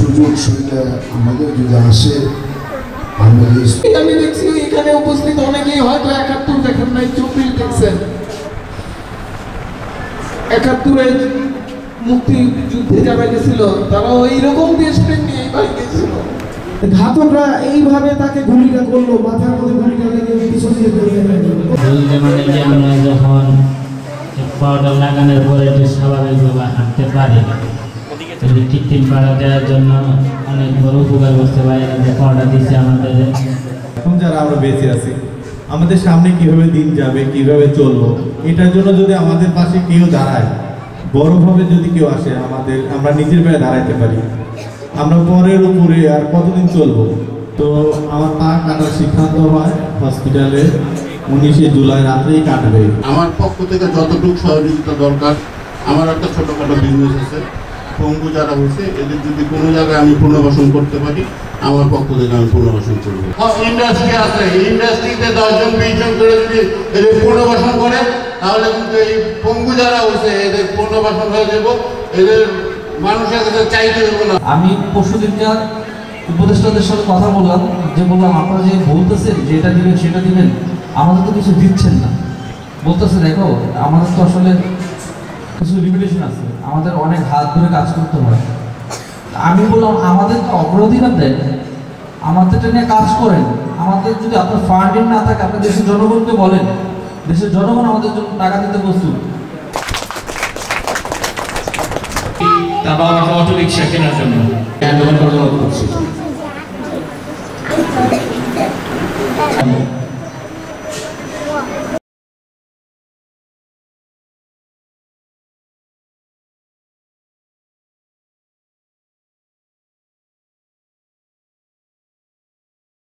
সুযোগ সুবিধা আমাদের যদি আসে আমি দেখছি এখানে উপস্থিত অনেকেই হয়তো ৭১ দেখেন নাই, ২৪ দেখছেন। ৭১-এ মুক্তিযুদ্ধে যারা গেছিল তারাও এইরকম দেশপ্রেম নিয়ে বাড়ি গেছিল। ঘাতকরা এইভাবে তাকে গুলিটা করলো, মাথার মধ্যে গুলিটা লেগে পিছন দিয়ে আমরা যখন পাউডার লাগানোর পরে স্বাভাবিকভাবে হাঁটতে পারি, কৃত্রিম পাড়া দেওয়ার জন্য অনেক বড় উপকার করতে পারি। পাউডার দিচ্ছে আমাদের। এখন যারা আমরা বেঁচে আছি, আমাদের সামনে কিভাবে দিন যাবে, কিভাবে চলবো, এটার জন্য যদি আমাদের পাশে কেউ দাঁড়ায়, বড়ভাবে যদি কেউ আসে, আমরা নিজের পায়ে দাঁড়াইতে পারি। আমরা পরের উপরে আর কতদিন চলবো? তো আমার পা কাটার সিদ্ধান্ত হয় হসপিটালে 19 জুলাই রাত্রেই কাটবে। আমার পক্ষ থেকে যতটুকু সহযোগিতা দরকার, আমার একটা ছোটোখাটো বিজনেস আছে, পঙ্গু যারা হয়েছে এদের যদি কোনো জায়গায় আমি পুনর্বাসন করতে পারি, আমার পক্ষ থেকে আমি পুনর্বাসন করবো। ইন্ডাস্ট্রি আছে, ইন্ডাস্ট্রিতে 10 জন 20 জন করে যদি এদের পুনর্বাসন করে, তাহলে কিন্তু এই পঙ্গু যারা হয়েছে এদের পুনর্বাসন হয়ে যাব, এদের মানুষের কাছে চাইতে দেবো না। আমি পরশুদিনকার উপদেষ্টাদের সাথে কথা বললাম, আপনারা যে বলতেছেন যে এটা দিবেন সেটা দিবেন, আমাদের তো কিছু দিচ্ছেন না। বলতেছে দেখো আমাদের তো আসলে কিছু লিমিটেশন আছে, আমাদের অনেক হাত ধরে কাজ করতে হয়। আমি বললাম আমাদের তো অগ্রাধিকার দেন, আমাদেরটা নিয়ে কাজ করেন। আমাদের যদি আপনার ফান্ডিং না থাকে, আপনার দেশের জনগণকে বলেন, দেশের জনগণ আমাদের জন্য টাকা দিতে প্রস্তুত। তারপর আমাকে অটো রিক্সা কেনার জন্য অনুরোধ করছি।